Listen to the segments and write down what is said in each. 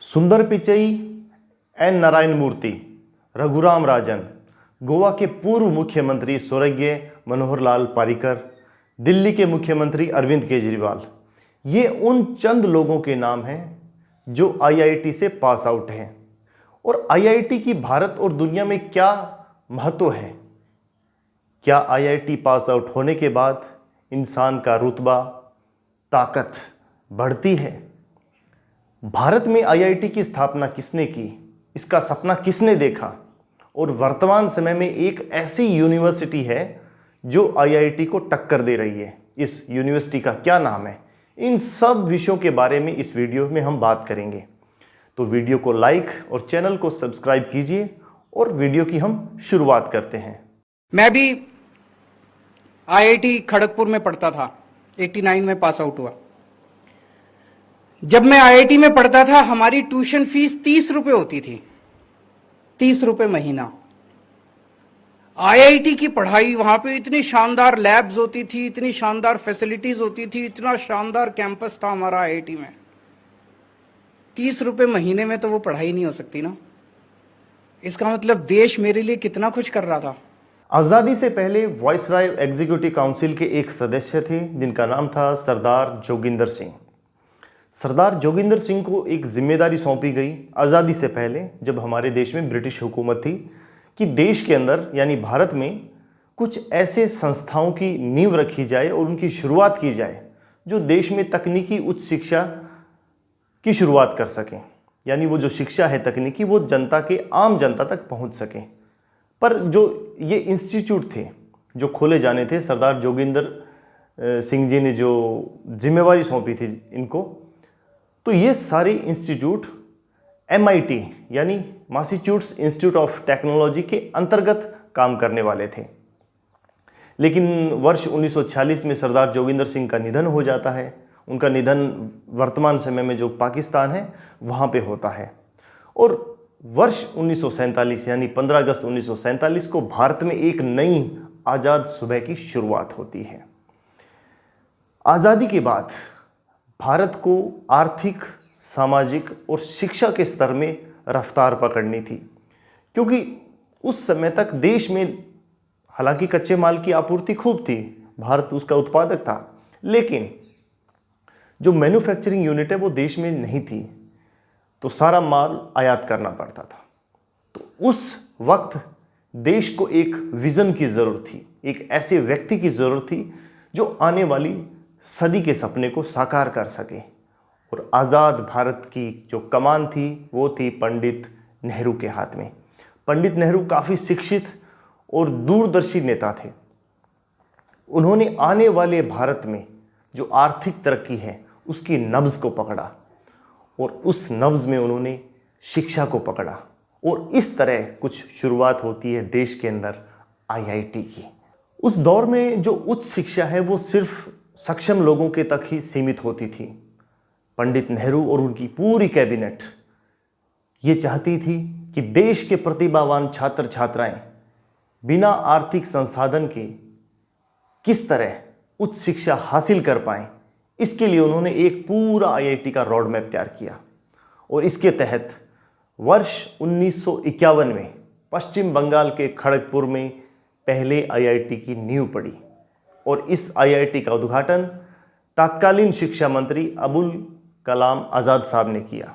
सुंदर पिचई, एन नारायण मूर्ति, रघुराम राजन, गोवा के पूर्व मुख्यमंत्री स्वर्गीय मनोहर लाल पारीकर, दिल्ली के मुख्यमंत्री अरविंद केजरीवाल, ये उन चंद लोगों के नाम हैं जो आईआईटी से पास आउट हैं। और आईआईटी की भारत और दुनिया में क्या महत्व है? क्या आईआईटी पास आउट होने के बाद इंसान का रुतबा, ताकत बढ़ती है? भारत में आईआईटी की स्थापना किसने की? इसका सपना किसने देखा? और वर्तमान समय में एक ऐसी यूनिवर्सिटी है जो आईआईटी को टक्कर दे रही है। इस यूनिवर्सिटी का क्या नाम है? इन सब विषयों के बारे में इस वीडियो में हम बात करेंगे। तो वीडियो को लाइक और चैनल को सब्सक्राइब कीजिए और वीडियो की हम शुरुआत करते हैं। मैं भी आईआईटी खड़गपुर में पढ़ता था, 89 में पास आउट हुआ। जब मैं आईआईटी में पढ़ता था हमारी ट्यूशन फीस 30 रुपए होती थी, 30 रुपए महीना। आईआईटी की पढ़ाई, वहां पे इतनी शानदार लैब्स होती थी, इतनी शानदार फैसिलिटीज होती थी, इतना शानदार कैंपस था हमारा आईआईटी में। 30 रुपए महीने में तो वो पढ़ाई नहीं हो सकती ना। इसका मतलब देश मेरे लिए कितना कुछ कर रहा था। आज़ादी से पहले वाइसराय एग्जीक्यूटिव काउंसिल के एक सदस्य थे जिनका नाम था सरदार जोगिंदर सिंह। सरदार जोगिंदर सिंह को एक जिम्मेदारी सौंपी गई आज़ादी से पहले, जब हमारे देश में ब्रिटिश हुकूमत थी, कि देश के अंदर यानी भारत में कुछ ऐसे संस्थाओं की नींव रखी जाए और उनकी शुरुआत की जाए जो देश में तकनीकी उच्च शिक्षा की शुरुआत कर सकें। यानी वो जो शिक्षा है तकनीकी, वो जनता के, आम जनता तक पहुंच सकें। पर जो ये इंस्टीट्यूट थे जो खोले जाने थे, सरदार जोगिंदर सिंह जी ने जो जिम्मेवारी सौंपी थी इनको, तो ये सारे इंस्टीट्यूट MIT यानी मैसाचुसेट्स इंस्टीट्यूट ऑफ टेक्नोलॉजी के अंतर्गत काम करने वाले थे। लेकिन वर्ष 1946 में सरदार जोगिंदर सिंह का निधन हो जाता है। उनका निधन वर्तमान समय में जो पाकिस्तान है वहाँ पे होता है। और वर्ष 1947 यानी 15 अगस्त 1947 को भारत में एक नई आज़ाद सुबह की शुरुआत होती है। आज़ादी के बाद भारत को आर्थिक, सामाजिक और शिक्षा के स्तर में रफ्तार पकड़नी थी, क्योंकि उस समय तक देश में हालांकि कच्चे माल की आपूर्ति खूब थी, भारत उसका उत्पादक था, लेकिन जो मैन्युफैक्चरिंग यूनिट है वो देश में नहीं थी, तो सारा माल आयात करना पड़ता था। तो उस वक्त देश को एक विज़न की ज़रूरत थी, एक ऐसे व्यक्ति की ज़रूरत थी जो आने वाली सदी के सपने को साकार कर सके। और आज़ाद भारत की जो कमान थी वो थी पंडित नेहरू के हाथ में। पंडित नेहरू काफ़ी शिक्षित और दूरदर्शी नेता थे। उन्होंने आने वाले भारत में जो आर्थिक तरक्की है उसकी नब्ज़ को पकड़ा और उस नब्ज़ में उन्होंने शिक्षा को पकड़ा, और इस तरह कुछ शुरुआत होती है देश के अंदर आईआईटी की। उस दौर में जो उच्च शिक्षा है वो सिर्फ सक्षम लोगों के तक ही सीमित होती थी। पंडित नेहरू और उनकी पूरी कैबिनेट ये चाहती थी कि देश के प्रतिभावान छात्र छात्राएं बिना आर्थिक संसाधन के किस तरह उच्च शिक्षा हासिल कर पाएं। इसके लिए उन्होंने एक पूरा आईआईटी का रोड मैप तैयार किया, और इसके तहत वर्ष 1951 में पश्चिम बंगाल के खड़गपुर में पहले आईआईटी की नींव पड़ी, और इस आईआईटी का उद्घाटन तत्कालीन शिक्षा मंत्री अबुल कलाम आज़ाद साहब ने किया।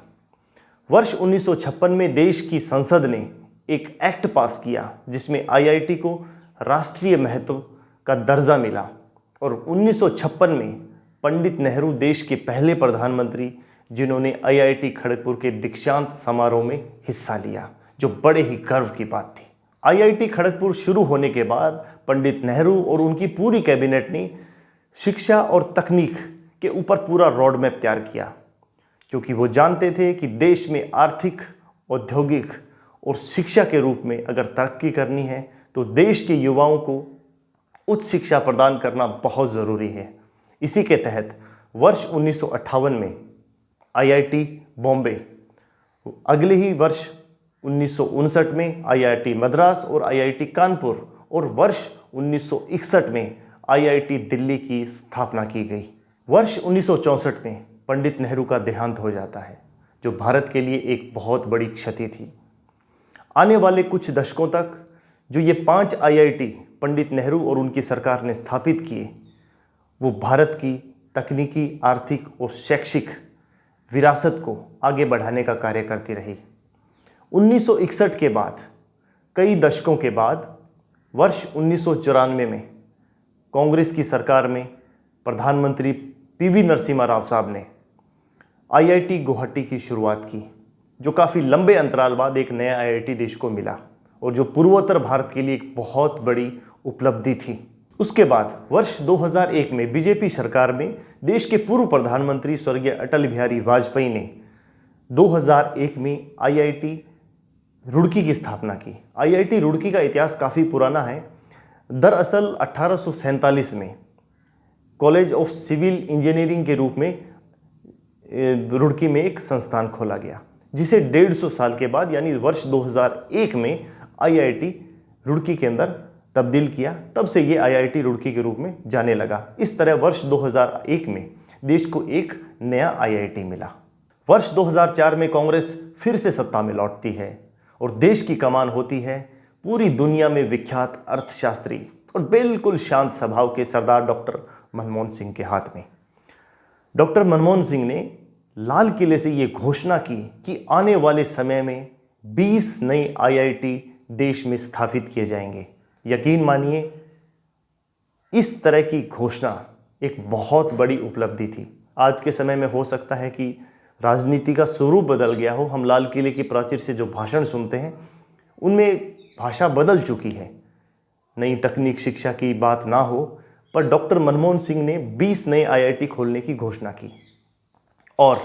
वर्ष 1956 में देश की संसद ने एक एक्ट पास किया जिसमें आईआईटी को राष्ट्रीय महत्व का दर्जा मिला, और 1956 में पंडित नेहरू देश के पहले प्रधानमंत्री जिन्होंने आईआईटी खड़गपुर के दीक्षांत समारोह में हिस्सा लिया, जो बड़े ही गर्व की बात थी। आईआईटी खड़गपुर शुरू होने के बाद पंडित नेहरू और उनकी पूरी कैबिनेट ने शिक्षा और तकनीक के ऊपर पूरा रोड मैप तैयार किया, क्योंकि वो जानते थे कि देश में आर्थिक, औद्योगिक और शिक्षा के रूप में अगर तरक्की करनी है तो देश के युवाओं को उच्च शिक्षा प्रदान करना बहुत ज़रूरी है। इसी के तहत वर्ष 1958 में आईआईटी बॉम्बे, अगले ही वर्ष 1959 में आईआईटी मद्रास और आईआईटी कानपुर, और वर्ष 1961 में आईआईटी दिल्ली की स्थापना की गई। वर्ष 1964 में पंडित नेहरू का देहांत हो जाता है। जो भारत के लिए एक बहुत बड़ी क्षति थी। आने वाले कुछ दशकों तक जो ये 5 आईआईटी पंडित नेहरू और उनकी सरकार ने स्थापित किए, वो भारत की तकनीकी, आर्थिक और शैक्षिक विरासत को आगे बढ़ाने का कार्य करती रही। 1961 के बाद, कई दशकों के बाद, वर्ष 1994 में कांग्रेस की सरकार में प्रधानमंत्री पीवी नरसिम्हा राव साहब ने आईआईटी गुवाहाटी की शुरुआत की, जो काफ़ी लंबे अंतराल बाद एक नया आईआईटी देश को मिला और जो पूर्वोत्तर भारत के लिए एक बहुत बड़ी उपलब्धि थी। उसके बाद वर्ष 2001 में बीजेपी सरकार में देश के पूर्व प्रधानमंत्री स्वर्गीय अटल बिहारी वाजपेयी ने 2001 में आईआईटी रुड़की की स्थापना की। आईआईटी रुड़की का इतिहास काफ़ी पुराना है। दरअसल 1847 में कॉलेज ऑफ सिविल इंजीनियरिंग के रूप में रुड़की में एक संस्थान खोला गया, जिसे 150 साल के बाद यानी वर्ष 2001 में आईआईटी रुड़की के अंदर तब्दील किया। तब से ये आईआईटी रुड़की के रूप में जाने लगा। इस तरह वर्ष 2001 में देश को एक नया आईआईटी मिला। वर्ष 2004 में कांग्रेस फिर से सत्ता में लौटती है और देश की कमान होती है पूरी दुनिया में विख्यात अर्थशास्त्री और बिल्कुल शांत स्वभाव के सरदार डॉक्टर मनमोहन सिंह के हाथ में। डॉक्टर मनमोहन सिंह ने लाल किले से ये घोषणा की कि आने वाले समय में 20 नए आईआईटी देश में स्थापित किए जाएंगे। यकीन मानिए, इस तरह की घोषणा एक बहुत बड़ी उपलब्धि थी। आज के समय में हो सकता है कि राजनीति का स्वरूप बदल गया हो। हम लाल किले की प्राचीर से जो भाषण सुनते हैं उनमें भाषा बदल चुकी है, नई तकनीक शिक्षा की बात ना हो, पर डॉक्टर मनमोहन सिंह ने 20 नए आईआईटी खोलने की घोषणा की और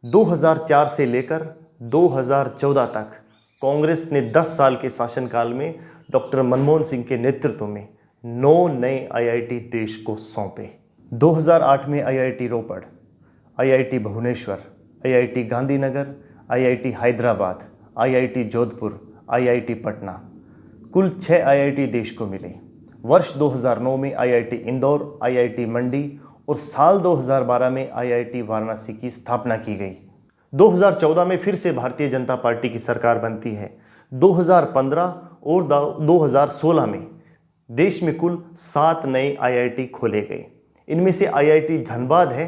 2004 से लेकर 2014 तक कांग्रेस ने 10 साल के शासनकाल में डॉक्टर मनमोहन सिंह के नेतृत्व में 9 नए आईआईटी देश को सौंपे। 2008 में IIT Ropar, IIT Bhubaneswar, IIT Gandhinagar, IIT Hyderabad, IIT Jodhpur, IIT Patna, कुल 6 आईआईटी देश को मिले। वर्ष 2009 में आईआईटी इंदौर, आईआईटी मंडी और साल 2012 में आईआईटी वाराणसी की स्थापना की गई। 2014 में फिर से भारतीय जनता पार्टी की सरकार बनती है। 2015 और 2016 में देश में कुल 7 नए आईआईटी खोले गए। इनमें से आईआईटी धनबाद है,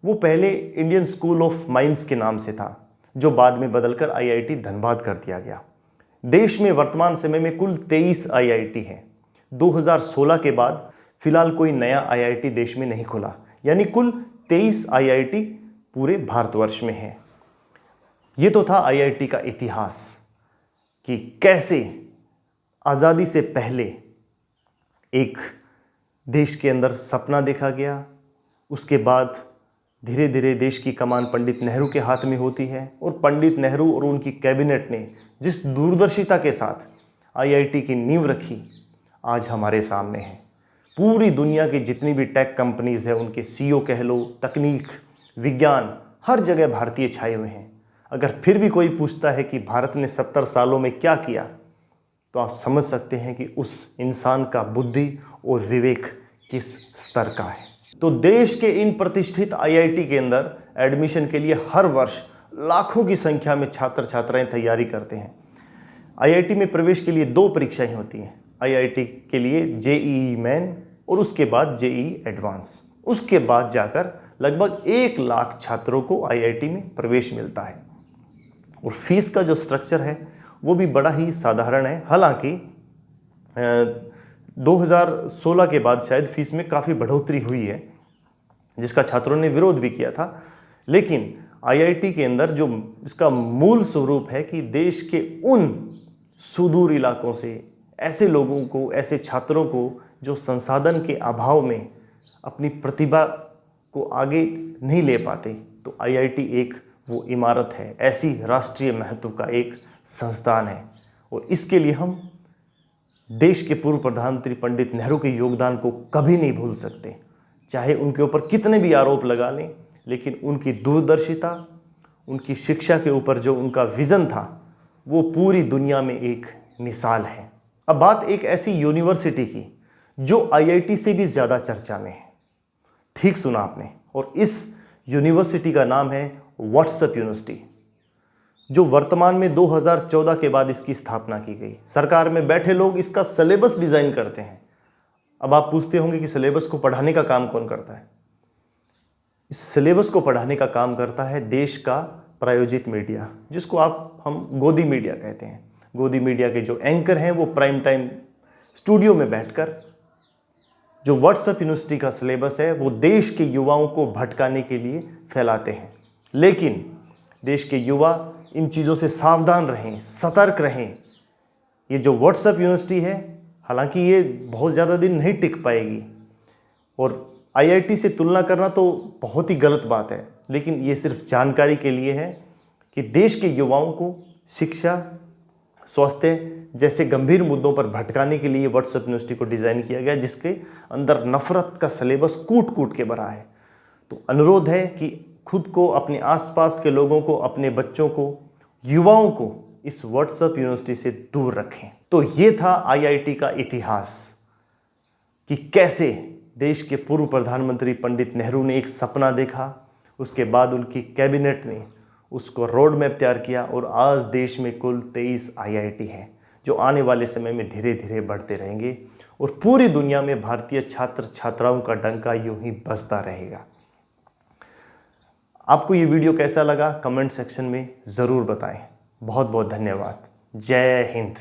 वो पहले इंडियन स्कूल ऑफ माइंस के नाम से था, जो बाद में बदलकर आईआईटी धनबाद कर दिया गया। देश में वर्तमान समय में कुल 23 आईआईटी हैं। 2016 के बाद फिलहाल कोई नया आईआईटी देश में नहीं खुला, यानी कुल 23 आईआईटी पूरे भारतवर्ष में है। ये तो था आईआईटी का इतिहास कि कैसे आज़ादी से पहले एक देश के अंदर सपना देखा गया, उसके बाद धीरे धीरे देश की कमान पंडित नेहरू के हाथ में होती है और पंडित नेहरू और उनकी कैबिनेट ने जिस दूरदर्शिता के साथ आईआईटी की नींव रखी, आज हमारे सामने है। पूरी दुनिया की जितनी भी टेक कंपनीज है, उनके सीईओ कह लो, तकनीक, विज्ञान, हर जगह भारतीय छाए हुए हैं। अगर फिर भी कोई पूछता है कि भारत ने 70 सालों में क्या किया, तो आप समझ सकते हैं कि उस इंसान का बुद्धि और विवेक किस स्तर का है। तो देश के इन प्रतिष्ठित आईआईटी के अंदर एडमिशन के लिए हर वर्ष लाखों की संख्या में छात्र छात्राएं तैयारी करते हैं। आईआईटी में प्रवेश के लिए 2 परीक्षाएं होती हैं। आईआईटी के लिए जेईई मेन और उसके बाद जेईई एडवांस। उसके बाद जाकर लगभग 1 लाख छात्रों को आईआईटी में प्रवेश मिलता है और फीस का जो स्ट्रक्चर है वो भी बड़ा ही साधारण है। हालांकि 2016 के बाद शायद फीस में काफ़ी बढ़ोतरी हुई है, जिसका छात्रों ने विरोध भी किया था। लेकिन आईआईटी के अंदर जो इसका मूल स्वरूप है कि देश के उन सुदूर इलाकों से ऐसे लोगों को, ऐसे छात्रों को जो संसाधन के अभाव में अपनी प्रतिभा को आगे नहीं ले पाते, तो आईआईटी एक वो इमारत है, ऐसी राष्ट्रीय महत्व का एक संस्थान है। और इसके लिए हम देश के पूर्व प्रधानमंत्री पंडित नेहरू के योगदान को कभी नहीं भूल सकते। चाहे उनके ऊपर कितने भी आरोप लगा लें, लेकिन उनकी दूरदर्शिता, उनकी शिक्षा के ऊपर जो उनका विज़न था, वो पूरी दुनिया में एक मिसाल है। अब बात एक ऐसी यूनिवर्सिटी की जो आईआईटी से भी ज़्यादा चर्चा में है। ठीक सुना आपने। और इस यूनिवर्सिटी का नाम है व्हाट्सएप यूनिवर्सिटी। जो वर्तमान में 2014 के बाद इसकी स्थापना की गई। सरकार में बैठे लोग इसका सिलेबस डिज़ाइन करते हैं। अब आप पूछते होंगे कि सिलेबस को पढ़ाने का काम कौन करता है? इस सिलेबस को पढ़ाने का काम करता है देश का प्रायोजित मीडिया, जिसको हम गोदी मीडिया कहते हैं। गोदी मीडिया के जो एंकर हैं वो प्राइम टाइम स्टूडियो में बैठकर जो व्हाट्सएप यूनिवर्सिटी का सिलेबस है वो देश के युवाओं को भटकाने के लिए फैलाते हैं। लेकिन देश के युवा इन चीज़ों से सावधान रहें, सतर्क रहें। ये जो व्हाट्सएप यूनिवर्सिटी है, हालांकि ये बहुत ज़्यादा दिन नहीं टिक पाएगी और आईआईटी से तुलना करना तो बहुत ही गलत बात है, लेकिन ये सिर्फ जानकारी के लिए है कि देश के युवाओं को शिक्षा, स्वास्थ्य जैसे गंभीर मुद्दों पर भटकाने के लिए व्हाट्सएप यूनिवर्सिटी को डिज़ाइन किया गया, जिसके अंदर नफरत का सिलेबस कूट कूट के भरा है। तो अनुरोध है कि खुद को, अपने आसपास के लोगों को, अपने बच्चों को, युवाओं को इस व्हाट्सएप यूनिवर्सिटी से दूर रखें। तो ये था आईआईटी का इतिहास कि कैसे देश के पूर्व प्रधानमंत्री पंडित नेहरू ने एक सपना देखा, उसके बाद उनकी कैबिनेट ने उसको रोड मैप तैयार किया और आज देश में कुल 23 आईआईटी हैं, जो आने वाले समय में धीरे धीरे बढ़ते रहेंगे और पूरी दुनिया में भारतीय छात्र छात्राओं का डंका यूं ही बजता रहेगा। आपको ये वीडियो कैसा लगा कमेंट सेक्शन में ज़रूर बताएं। बहुत बहुत धन्यवाद। जय हिंद।